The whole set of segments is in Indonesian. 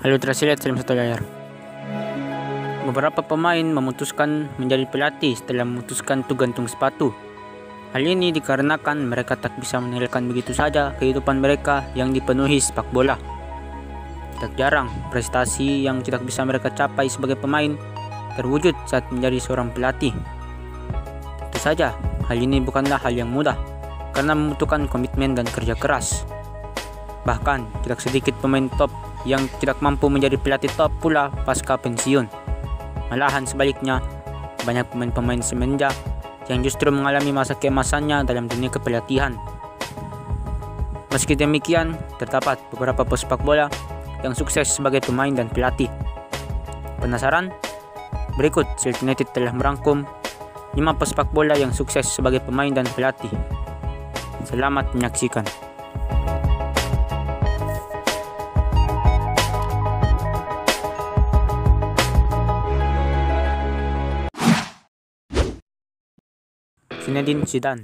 Halo Trasilet, salam satu layar. Beberapa pemain memutuskan menjadi pelatih setelah memutuskan untuk gantung sepatu. Hal ini dikarenakan mereka tak bisa meninggalkan begitu saja kehidupan mereka yang dipenuhi sepak bola. Tak jarang prestasi yang tidak bisa mereka capai sebagai pemain terwujud saat menjadi seorang pelatih. Tentu saja, hal ini bukanlah hal yang mudah karena membutuhkan komitmen dan kerja keras. Bahkan, tidak sedikit pemain top yang tidak mampu menjadi pelatih top pula pasca pensiun. Malahan sebaliknya, banyak pemain-pemain semenja yang justru mengalami masa keemasannya dalam dunia kepelatihan. Meski demikian, terdapat beberapa pesepak bola yang sukses sebagai pemain dan pelatih. Penasaran? Berikut Sheffield United telah merangkum 5 pesepak bola yang sukses sebagai pemain dan pelatih. Selamat menyaksikan. Zinedine Zidane.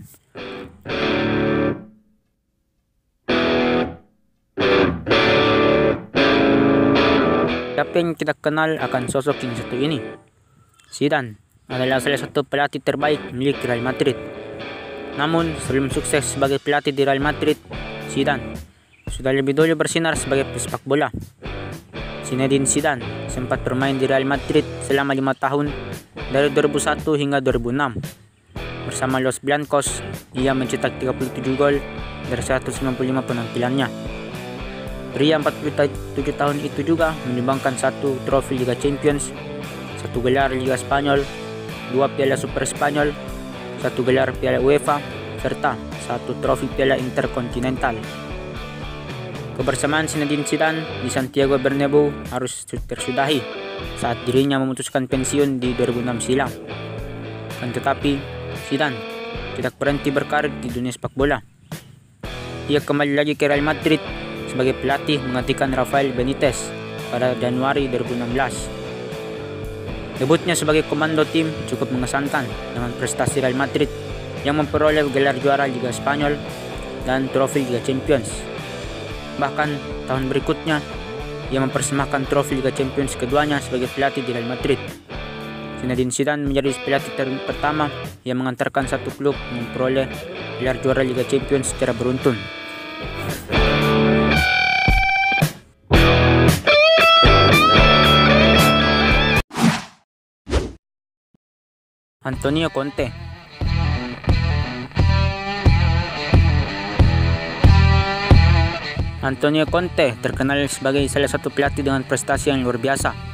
Siapa yang tidak kenal akan sosok yang satu ini? Zidane adalah salah satu pelatih terbaik milik Real Madrid. Namun sebelum sukses sebagai pelatih di Real Madrid, Zidane sudah lebih dulu bersinar sebagai pesepak bola. Zinedine Zidane sempat bermain di Real Madrid selama 5 tahun dari 2001 hingga 2006. Bersama Los Blancos, ia mencetak 37 gol dari 195 penampilannya. Pria 47 tahun itu juga menyumbangkan 1 trofi Liga Champions, 1 gelar Liga Spanyol, 2 Piala Super Spanyol, 1 gelar Piala UEFA, serta 1 trofi Piala Intercontinental. Kebersamaan Zinedine Zidane di Santiago Bernabeu harus tersudahi saat dirinya memutuskan pensiun di 2006 silam. Kan tetapi Zidane tidak berhenti berkarir di dunia sepak bola. Ia kembali lagi ke Real Madrid sebagai pelatih menggantikan Rafael Benitez pada Januari 2016. Debutnya sebagai komando tim cukup mengesankan dengan prestasi Real Madrid yang memperoleh gelar juara Liga Spanyol dan trofi Liga Champions. Bahkan tahun berikutnya ia mempersembahkan trofi Liga Champions keduanya sebagai pelatih di Real Madrid. Zinedine Zidane menjadi pelatih pertama yang mengantarkan satu klub memperoleh gelar juara Liga Champions secara beruntun. Antonio Conte. Antonio Conte terkenal sebagai salah satu pelatih dengan prestasi yang luar biasa.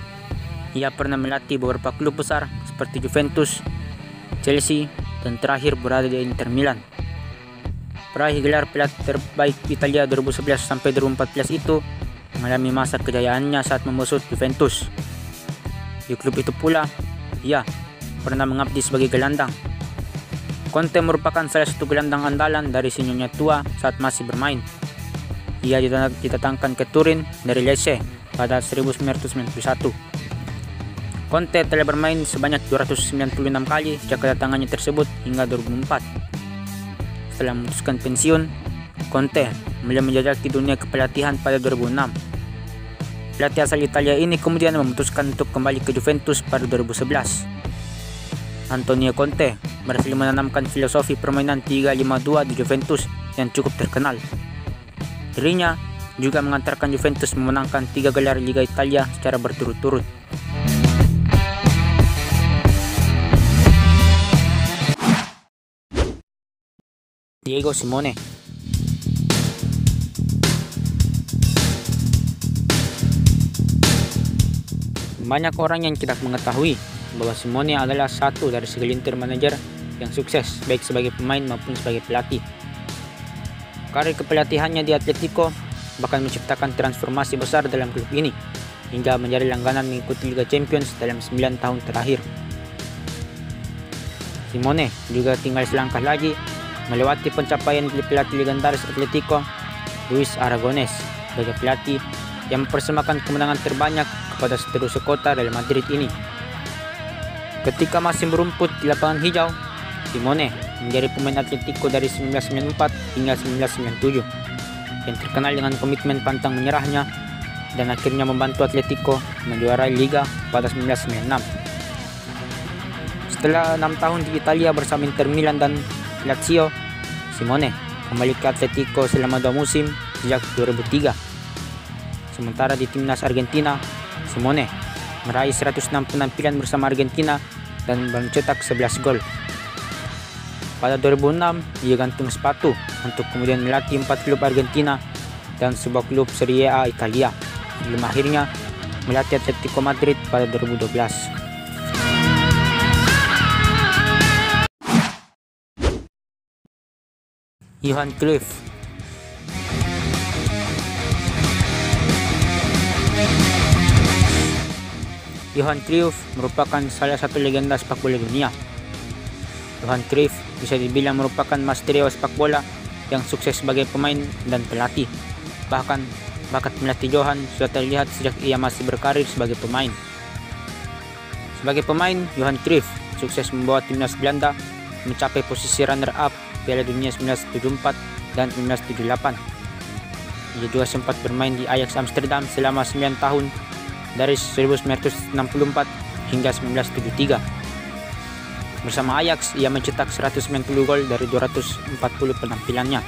Ia pernah melatih beberapa klub besar seperti Juventus, Chelsea, dan terakhir berada di Inter Milan. Peraih gelar pelatih terbaik Italia 2011 sampai 2014 itu mengalami masa kejayaannya saat membesut Juventus. Di klub itu pula, ia pernah mengabdi sebagai gelandang. Conte merupakan salah satu gelandang andalan dari seniornya tua saat masih bermain. Ia didatangkan ke Turin dari Lecce pada 1991. Conte telah bermain sebanyak 296 kali sejak kedatangannya tersebut hingga 2004. Setelah memutuskan pensiun, Conte mulai menjajaki dunia kepelatihan pada 2006. Pelatih asal Italia ini kemudian memutuskan untuk kembali ke Juventus pada 2011. Antonio Conte berhasil menanamkan filosofi permainan 3-5-2 di Juventus yang cukup terkenal. Dirinya juga mengantarkan Juventus memenangkan 3 gelar Liga Italia secara berturut-turut. Diego Simeone. Banyak orang yang tidak mengetahui bahwa Simeone adalah satu dari segelintir manajer yang sukses baik sebagai pemain maupun sebagai pelatih. Karir kepelatihannya di Atletico bahkan menciptakan transformasi besar dalam klub ini hingga menjadi langganan mengikuti Liga Champions dalam 9 tahun terakhir. Simeone juga tinggal selangkah lagi melewati pencapaian pelatih legendaris Atletico, Luis Aragonés, sebagai pelatih yang mempersembahkan kemenangan terbanyak kepada seterusnya kota Real Madrid ini. Ketika masih merumput di lapangan hijau, Simeone menjadi pemain Atletico dari 1994 hingga 1997. Yang terkenal dengan komitmen pantang menyerahnya dan akhirnya membantu Atletico menjuarai Liga pada 1996. Setelah 6 tahun di Italia bersama Inter Milan dan Lazio, Simone kembali ke Atletico selama 2 musim sejak 2003. Sementara di timnas Argentina, Simone meraih 106 penampilan bersama Argentina dan mencetak 11 gol. Pada 2006, ia gantung sepatu untuk kemudian melatih 4 klub Argentina dan sebuah klub Serie A Italia, sebelum akhirnya melatih Atletico Madrid pada 2012. Johan Cruyff. Johan Cruyff merupakan salah satu legenda sepak bola dunia. Johan Cruyff bisa dibilang merupakan maestro sepak bola yang sukses sebagai pemain dan pelatih. Bahkan bakat melatih Johan sudah terlihat sejak ia masih berkarir sebagai pemain. Sebagai pemain, Johan Cruyff sukses membawa timnas Belanda mencapai posisi runner-up Piala Dunia 1974 dan 1978. Ia juga sempat bermain di Ajax Amsterdam selama 9 tahun dari 1964 hingga 1973. Bersama Ajax, ia mencetak 190 gol dari 240 penampilannya.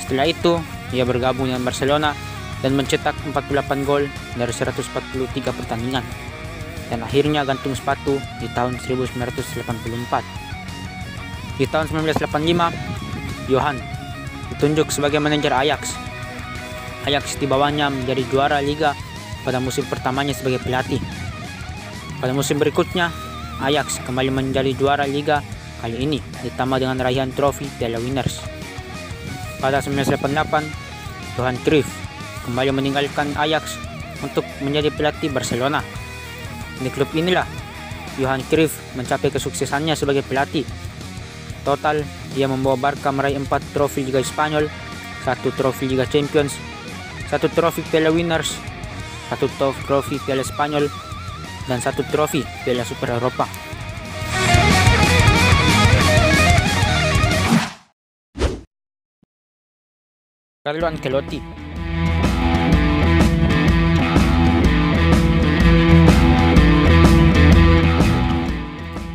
Setelah itu, ia bergabung dengan Barcelona dan mencetak 48 gol dari 143 pertandingan. Dan akhirnya gantung sepatu di tahun 1984. Di tahun 1985, Johan ditunjuk sebagai manajer Ajax. Ajax di bawahnya menjadi juara Liga pada musim pertamanya sebagai pelatih. Pada musim berikutnya, Ajax kembali menjadi juara Liga, kali ini ditambah dengan raihan trofi Piala Winners. Pada 1988, Johan Cruyff kembali meninggalkan Ajax untuk menjadi pelatih Barcelona. Di klub inilah Johan Cruyff mencapai kesuksesannya sebagai pelatih. Total, ia membawa Barca meraih 4 trofi Liga Spanyol, 1 trofi Liga Champions, 1 trofi Piala Winners, 1 trofi Piala Spanyol, dan 1 trofi Piala Super Eropa. Carlo Ancelotti.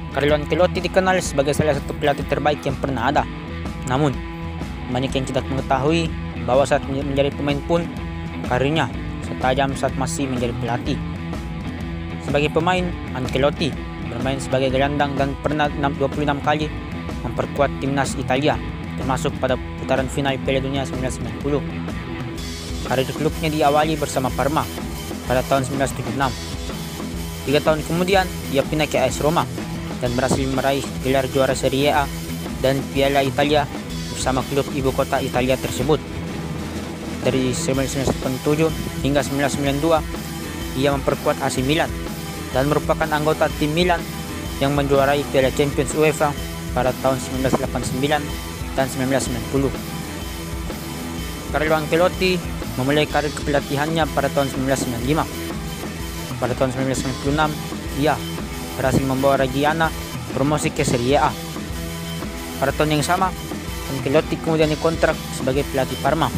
Carlo Ancelotti dikenal sebagai salah satu pelatih terbaik yang pernah ada. Namun, banyak yang tidak mengetahui bahwa saat menjadi pemain pun karirnya setajam saat masih menjadi pelatih. Sebagai pemain, Ancelotti bermain sebagai gelandang dan pernah 26 kali memperkuat timnas Italia, termasuk pada putaran final Piala Dunia 1990. Karir klubnya diawali bersama Parma pada tahun 1976. 3 tahun kemudian, ia pindah ke AS Roma dan berhasil meraih gelar juara Serie A dan Piala Italia bersama klub ibu kota Italia tersebut. Dari 1987 hingga 1992, ia memperkuat AC Milan dan merupakan anggota tim Milan yang menjuarai Piala Champions UEFA pada tahun 1989 dan 1990. Carlo Ancelotti memulai karir kepelatihannya pada tahun 1995. Pada tahun 1996, ia berhasil membawa Reggiana promosi ke Serie A. Pada tahun yang sama, Ancelotti kemudian dikontrak sebagai pelatih Parma.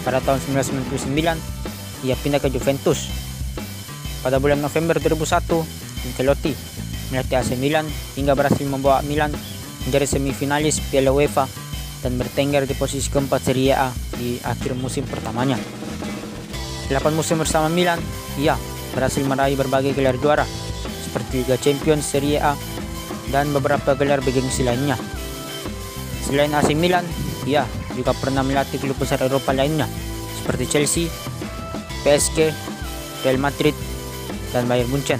Pada tahun 1999, ia pindah ke Juventus. Pada bulan November 2001, Ancelotti melatih AC Milan hingga berhasil membawa Milan menjadi semifinalis Piala UEFA dan bertengger di posisi keempat Serie A di akhir musim pertamanya. 8 musim bersama Milan, ia berhasil meraih berbagai gelar juara seperti Liga Champions, Serie A, dan beberapa gelar bergengsi lainnya. Selain AC Milan, ia juga pernah melatih klub besar Eropa lainnya seperti Chelsea, PSG, Real Madrid, dan Bayern Munchen.